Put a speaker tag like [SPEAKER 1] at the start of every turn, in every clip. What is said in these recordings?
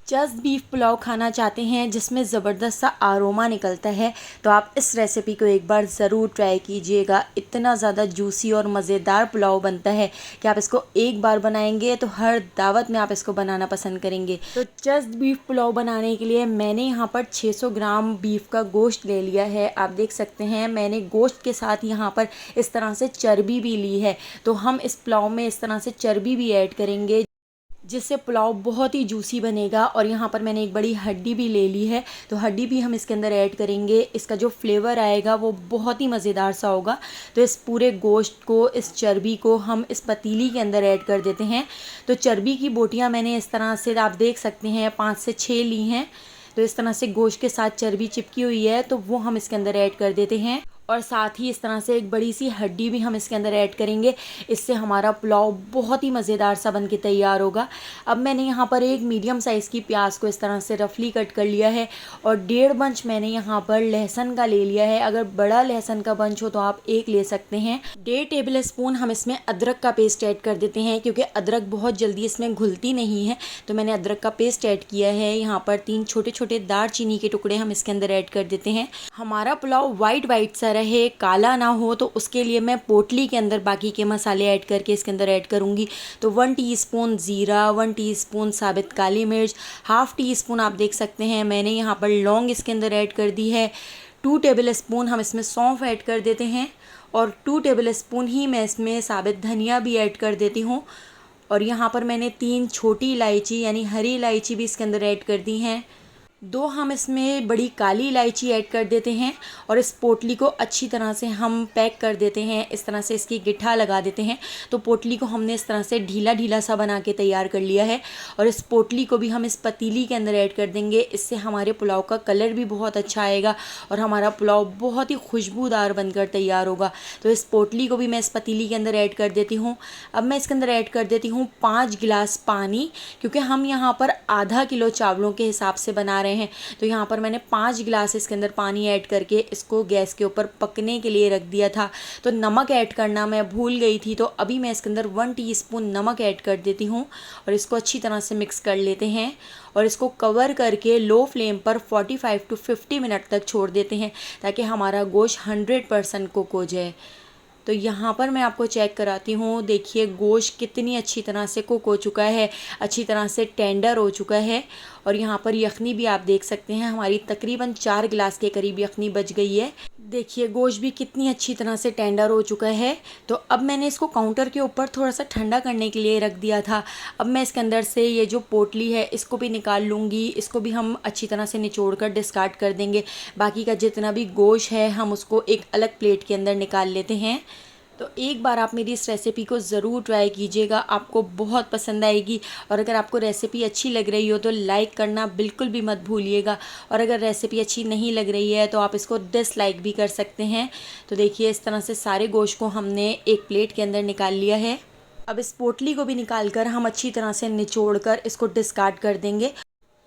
[SPEAKER 1] Just beef pulao खाना चाहते हैं जिसमें ज़बरदस्त सा आरोमा निकलता है तो आप इस रेसिपी को एक बार ज़रूर ट्राई कीजिएगा। इतना ज़्यादा जूसी और मज़ेदार पुलाव बनता है कि आप इसको एक बार बनाएंगे तो हर दावत में आप इसको बनाना पसंद करेंगे। तो जस्ट बीफ पुलाव बनाने के लिए मैंने यहाँ पर 600 ग्राम बीफ का गोश्त ले लिया है। आप देख सकते हैं मैंने गोश्त के साथ यहाँ पर इस तरह से चर्बी भी ली है। तो हम इस पुलाव में इस तरह से चर्बी भी ऐड करेंगे जिससे पुलाव बहुत ही जूसी बनेगा। और यहाँ पर मैंने एक बड़ी हड्डी भी ले ली है तो हड्डी भी हम इसके अंदर ऐड करेंगे। इसका जो फ्लेवर आएगा वो बहुत ही मज़ेदार सा होगा। तो इस पूरे गोश्त को, इस चर्बी को हम इस पतीली के अंदर ऐड कर देते हैं। तो चर्बी की बोटियाँ मैंने इस तरह से आप देख सकते हैं 5 से 6 ली हैं। तो इस तरह से गोश्त के साथ चर्बी चिपकी हुई है तो वो हम इसके अंदर ऐड कर देते हैं। और साथ ही इस तरह से एक बड़ी सी हड्डी भी हम इसके अंदर ऐड करेंगे। इससे हमारा पुलाव बहुत ही मज़ेदार सा बन के तैयार होगा। अब मैंने यहाँ पर एक मीडियम साइज़ की प्याज को इस तरह से रफली कट कर लिया है और 1.5 बंच मैंने यहाँ पर लहसुन का ले लिया है। अगर बड़ा लहसुन का बंच हो तो आप एक ले सकते हैं। 1.5 टेबल स्पून हम इसमें अदरक का पेस्ट ऐड कर देते हैं क्योंकि अदरक बहुत जल्दी इसमें घुलती नहीं है। तो मैंने अदरक का पेस्ट ऐड किया है। यहाँ पर 3 छोटे छोटे दालचीनी के टुकड़े हम इसके अंदर ऐड कर देते हैं। हमारा पुलाव वाइट सा रहे, काला ना हो, तो उसके लिए मैं पोटली के अंदर बाकी के मसाले ऐड करके इसके अंदर ऐड करूँगी। तो 1 टीस्पून ज़ीरा, 1 टीस्पून साबित काली मिर्च, हाफ़ टी स्पून आप देख सकते हैं मैंने यहाँ पर लौंग इसके अंदर ऐड कर दी है। 2 टेबल स्पून हम इसमें सौंफ ऐड कर देते हैं और 2 टेबल स्पून ही मैं इसमें साबित धनिया भी ऐड कर देती हूँ। और यहाँ पर मैंने 3 छोटी इलायची यानी हरी इलायची भी इसके अंदर ऐड कर दी हैं। 2 हम इसमें बड़ी काली इलायची ऐड कर देते हैं और इस पोटली को अच्छी तरह से हम पैक कर देते हैं। इस तरह से इसकी गिट्ठा लगा देते हैं। तो पोटली को हमने इस तरह से ढीला ढीला सा बना के तैयार कर लिया है और इस पोटली को भी हम इस पतीली के अंदर ऐड कर देंगे। इससे हमारे पुलाव का कलर भी बहुत अच्छा आएगा और हमारा पुलाव बहुत ही खुशबूदार बनकर तैयार होगा। तो इस पोटली को भी मैं इस पतीली के अंदर ऐड कर देती हूँ। अब मैं इसके अंदर ऐड कर देती हूँ 5 गिलास पानी, क्योंकि हम यहाँ पर आधा किलो चावलों के हिसाब से बना रहे हैं। तो यहाँ पर मैंने 5 गिलास इसके अंदर पानी ऐड करके इसको गैस के ऊपर पकने के लिए रख दिया था। तो नमक ऐड करना मैं भूल गई थी तो अभी मैं इसके अंदर 1 टीस्पून नमक ऐड कर देती हूँ और इसको अच्छी तरह से मिक्स कर लेते हैं और इसको कवर करके लो फ्लेम पर 45 to 50 मिनट तक छोड़ देते हैं ताकि हमारा गोश्त 100% कुक हो जाए। तो यहाँ पर मैं आपको चेक कराती हूँ। देखिए गोश्त कितनी अच्छी तरह से कुक हो चुका है, अच्छी तरह से टेंडर हो चुका है। और यहाँ पर यखनी भी आप देख सकते हैं हमारी तकरीबन 4 गिलास के करीब यखनी बच गई है। देखिए गोश्त भी कितनी अच्छी तरह से टेंडर हो चुका है। तो अब मैंने इसको काउंटर के ऊपर थोड़ा सा ठंडा करने के लिए रख दिया था। अब मैं इसके अंदर से ये जो पोटली है इसको भी निकाल लूँगी। इसको भी हम अच्छी तरह से निचोड़ कर डिस्कार्ड कर देंगे। बाकी का जितना भी गोश्त है हम उसको एक अलग प्लेट के अंदर निकाल लेते हैं। तो एक बार आप मेरी इस रेसिपी को ज़रूर ट्राई कीजिएगा, आपको बहुत पसंद आएगी। और अगर आपको रेसिपी अच्छी लग रही हो तो लाइक करना बिल्कुल भी मत भूलिएगा। और अगर रेसिपी अच्छी नहीं लग रही है तो आप इसको डिसलाइक भी कर सकते हैं। तो देखिए इस तरह से सारे गोश्त को हमने एक प्लेट के अंदर निकाल लिया है। अब इस पोटली को भी निकाल कर हम अच्छी तरह से निचोड़ कर इसको डिस्कार्ड कर देंगे।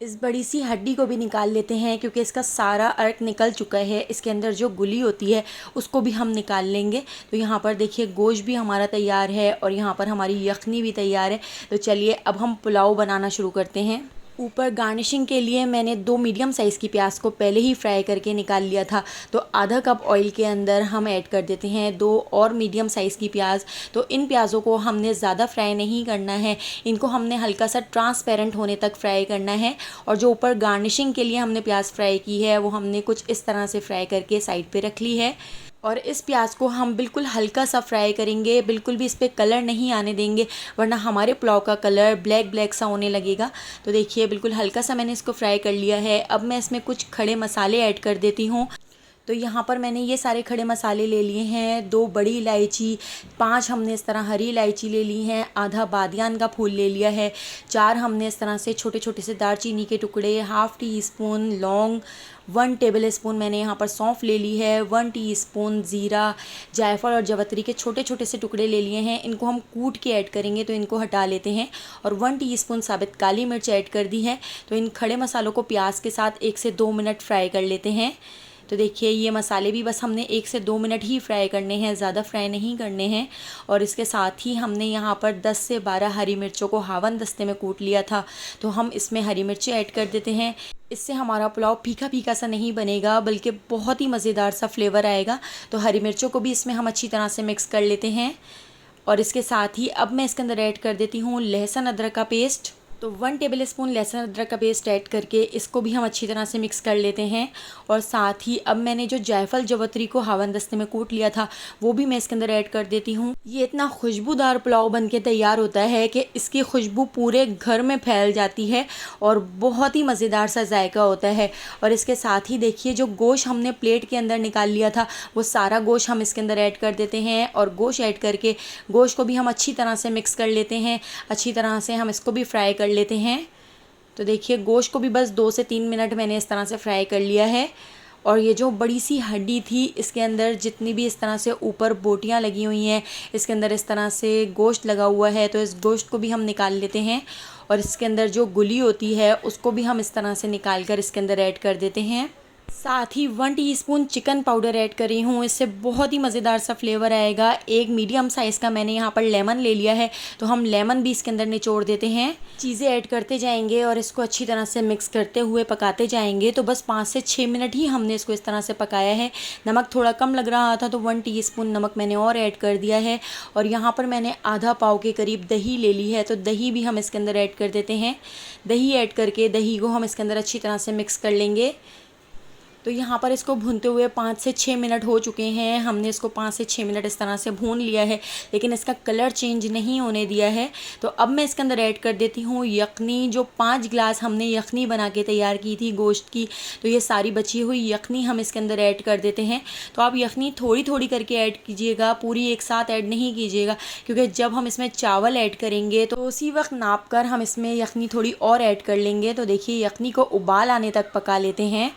[SPEAKER 1] इस बड़ी सी हड्डी को भी निकाल लेते हैं क्योंकि इसका सारा अर्क निकल चुका है। इसके अंदर जो गुली होती है उसको भी हम निकाल लेंगे। तो यहाँ पर देखिए गोश्त भी हमारा तैयार है और यहाँ पर हमारी यखनी भी तैयार है। तो चलिए अब हम पुलाव बनाना शुरू करते हैं। ऊपर गार्निशिंग के लिए मैंने 2 मीडियम साइज़ की प्याज को पहले ही फ्राई करके निकाल लिया था। तो आधा कप ऑयल के अंदर हम ऐड कर देते हैं 2 और मीडियम साइज़ की प्याज। तो इन प्याज़ों को हमने ज़्यादा फ्राई नहीं करना है, इनको हमने हल्का सा ट्रांसपेरेंट होने तक फ्राई करना है। और जो ऊपर गार्निशिंग के लिए हमने प्याज फ्राई की है वो हमने कुछ इस तरह से फ्राई करके साइड पर रख ली है। और इस प्याज को हम बिल्कुल हल्का सा फ्राई करेंगे, बिल्कुल भी इस पर कलर नहीं आने देंगे वरना हमारे पुलाव का कलर ब्लैक ब्लैक सा होने लगेगा। तो देखिए बिल्कुल हल्का सा मैंने इसको फ्राई कर लिया है। अब मैं इसमें कुछ खड़े मसाले ऐड कर देती हूँ। तो यहाँ पर मैंने ये सारे खड़े मसाले ले लिए हैं। 2 बड़ी इलायची, 5 हमने इस तरह हरी इलायची ले ली हैं, आधा बादियान का फूल ले लिया है, 4 हमने इस तरह से छोटे छोटे से दालचीनी के टुकड़े, हाफ़ टी स्पून लौंग, 1 टेबल स्पून मैंने यहाँ पर सौंफ ले ली है, 1 टीस्पून ज़ीरा, जायफल और जवतरी के छोटे छोटे से टुकड़े ले लिए हैं। इनको हम कूट के ऐड करेंगे तो इनको हटा लेते हैं। और 1 टीस्पून साबित काली मिर्च ऐड कर दी है। तो इन खड़े मसालों को प्याज के साथ 1 से 2 मिनट फ्राई कर लेते हैं। तो देखिए ये मसाले भी बस हमने 1 से 2 मिनट ही फ्राई करने हैं, ज़्यादा फ्राई नहीं करने हैं। और इसके साथ ही हमने यहाँ पर 10 से 12 हरी मिर्चों को हावन दस्ते में कूट लिया था, तो हम इसमें हरी मिर्ची ऐड कर देते हैं। इससे हमारा पुलाव फीका फीका सा नहीं बनेगा, बल्कि बहुत ही मज़ेदार सा फ्लेवर आएगा। तो हरी मिर्चों को भी इसमें हम अच्छी तरह से मिक्स कर लेते हैं। और इसके साथ ही अब मैं इसके अंदर ऐड कर देती हूँ लहसुन अदरक का पेस्ट। तो 1 टेबल स्पून लहसुन अदरक का पेस्ट ऐड करके इसको भी हम अच्छी तरह से मिक्स कर लेते हैं। और साथ ही अब मैंने जो जायफल जवतरी को हावन दस्ते में कूट लिया था वो भी मैं इसके अंदर ऐड कर देती हूँ। ये इतना खुशबूदार पुलाव बनके तैयार होता है कि इसकी खुशबू पूरे घर में फैल जाती है और बहुत ही मज़ेदार सा जायका होता है। और इसके साथ ही देखिए जो गोश्त हमने प्लेट के अंदर निकाल लिया था वो सारा गोश्त हम इसके अंदर ऐड कर देते हैं। और गोश्त ऐड करके गोश्त को भी हम अच्छी तरह से मिक्स कर लेते हैं, अच्छी तरह से हम इसको भी फ्राई कर लेते हैं। तो देखिए गोश्त को भी बस 2 से 3 मिनट मैंने इस तरह से फ्राई कर लिया है। और ये जो बड़ी सी हड्डी थी इसके अंदर जितनी भी इस तरह से ऊपर बोटियां लगी हुई हैं, इसके अंदर इस तरह से गोश्त लगा हुआ है, तो इस गोश्त को भी हम निकाल लेते हैं। और इसके अंदर जो गुली होती है उसको भी हम इस तरह से निकाल कर इसके अंदर ऐड कर देते हैं। साथ ही 1 टीस्पून चिकन पाउडर ऐड करी हूँ, इससे बहुत ही मज़ेदार सा फ्लेवर आएगा। एक मीडियम साइज़ का मैंने यहाँ पर लेमन ले लिया है, तो हम लेमन भी इसके अंदर निचोड़ देते हैं। चीज़ें ऐड करते जाएंगे और इसको अच्छी तरह से मिक्स करते हुए पकाते जाएंगे। तो बस 5 से 6 मिनट ही हमने इसको इस तरह से पकाया है। नमक थोड़ा कम लग रहा था तो 1 टीस्पून नमक मैंने और ऐड कर दिया है। और यहाँ पर मैंने आधा पाव के करीब दही ले ली है, तो दही भी हम इसके अंदर ऐड कर देते हैं। दही ऐड करके दही को हम इसके अंदर अच्छी तरह से मिक्स कर लेंगे। तो यहाँ पर इसको भूनते हुए 5 से 6 मिनट हो चुके हैं। हमने इसको 5 से 6 मिनट इस तरह से भून लिया है, लेकिन इसका कलर चेंज नहीं होने दिया है। तो अब मैं इसके अंदर ऐड कर देती हूँ यखनी। जो 5 गिलास हमने यखनी बना के तैयार की थी गोश्त की, तो ये सारी बची हुई यखनी हम इसके अंदर ऐड कर देते हैं। तो आप यखनी थोड़ी थोड़ी करके ऐड कीजिएगा, पूरी एक साथ ऐड नहीं कीजिएगा, क्योंकि जब हम इसमें चावल ऐड करेंगे तो उसी वक्त नाप कर हम इसमें यखनी थोड़ी और ऐड कर लेंगे। तो देखिए यखनी को उबाल आने तक पका लेते हैं।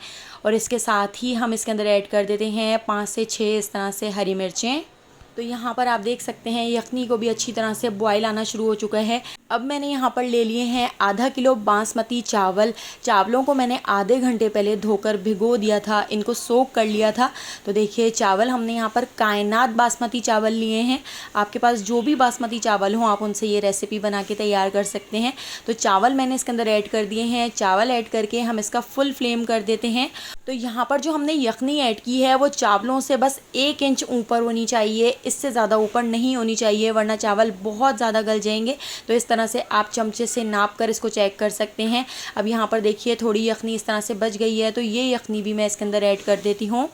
[SPEAKER 1] और इसके साथ ही हम इसके अंदर ऐड कर देते हैं 5 से 6 इस तरह से हरी मिर्चें। तो यहाँ पर आप देख सकते हैं यखनी को भी अच्छी तरह से बॉयल आना शुरू हो चुका है। अब मैंने यहाँ पर ले लिए हैं आधा किलो बासमती चावल। चावलों को मैंने आधे घंटे पहले धोकर भिगो दिया था, इनको सोक कर लिया था। तो देखिए चावल हमने यहाँ पर कायनात बासमती चावल लिए हैं। आपके पास जो भी बासमती चावल हो आप उनसे ये रेसिपी बना के तैयार कर सकते हैं। तो चावल मैंने इसके अंदर ऐड कर दिए हैं। चावल ऐड करके हम इसका फुल फ्लेम कर देते हैं। तो यहाँ पर जो हमने यखनी ऐड की है वो चावलों से बस 1 इंच ऊपर होनी चाहिए, इससे ज़्यादा ऊपर नहीं होनी चाहिए, वरना चावल बहुत ज़्यादा गल जाएंगे। तो इस तरह से आप चमचे से नाप कर इसको चेक कर सकते हैं। अब यहाँ पर देखिए थोड़ी यखनी इस तरह से बच गई है, तो ये यखनी भी मैं इसके अंदर ऐड कर देती हूँ।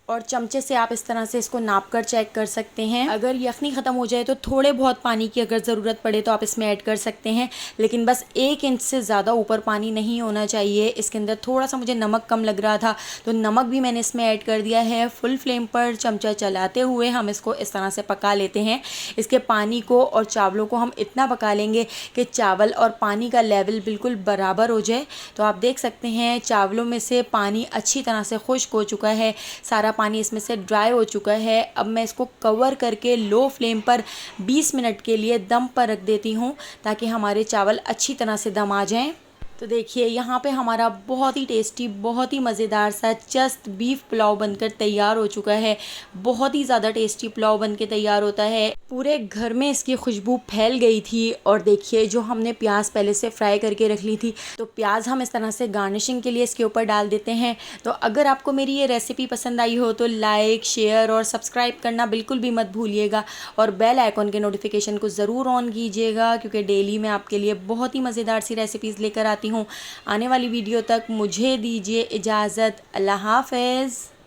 [SPEAKER 1] और चमचे से आप इस तरह से इसको नाप कर चेक कर सकते हैं। अगर यखनी ख़त्म हो जाए तो थोड़े बहुत पानी की अगर ज़रूरत पड़े तो आप इसमें ऐड कर सकते हैं, लेकिन बस 1 इंच से ज़्यादा ऊपर पानी नहीं होना चाहिए। इसके अंदर थोड़ा सा मुझे नमक कम लग रहा था, तो नमक भी मैंने इसमें ऐड कर दिया है। फुल फ्लेम पर चमचा चलाते हुए हम इसको इस तरह से पका लेते हैं। इसके पानी को और चावलों को हम इतना पका लेंगे कि चावल और पानी का लेवल बिल्कुल बराबर हो जाए। तो आप देख सकते हैं चावलों में से पानी अच्छी तरह से खुश्क हो चुका है, सारा पानी इसमें से ड्राई हो चुका है। अब मैं इसको कवर करके लो फ्लेम पर 20 मिनट के लिए दम पर रख देती हूँ, ताकि हमारे चावल अच्छी तरह से दम आ जाएं। तो देखिए यहाँ पे हमारा बहुत ही टेस्टी, बहुत ही मज़ेदार सा चस्त बीफ पुलाव बनकर तैयार हो चुका है। बहुत ही ज़्यादा टेस्टी पुलाव बनके तैयार होता है, पूरे घर में इसकी खुशबू फैल गई थी। और देखिए जो हमने प्याज पहले से फ्राई करके रख ली थी, तो प्याज हम इस तरह से गार्निशिंग के लिए इसके ऊपर डाल देते हैं। तो अगर आपको मेरी ये रेसिपी पसंद आई हो तो लाइक, शेयर और सब्सक्राइब करना बिल्कुल भी मत भूलिएगा। और बेल आइकॉन के नोटिफिकेशन को ज़रूर ऑन कीजिएगा, क्योंकि डेली मैं आपके लिए बहुत ही मज़ेदार सी रेसिपीज़ लेकर आती हूँ। आने वाली वीडियो तक मुझे दीजिए इजाज़त। अल्लाह हाफ़िज़।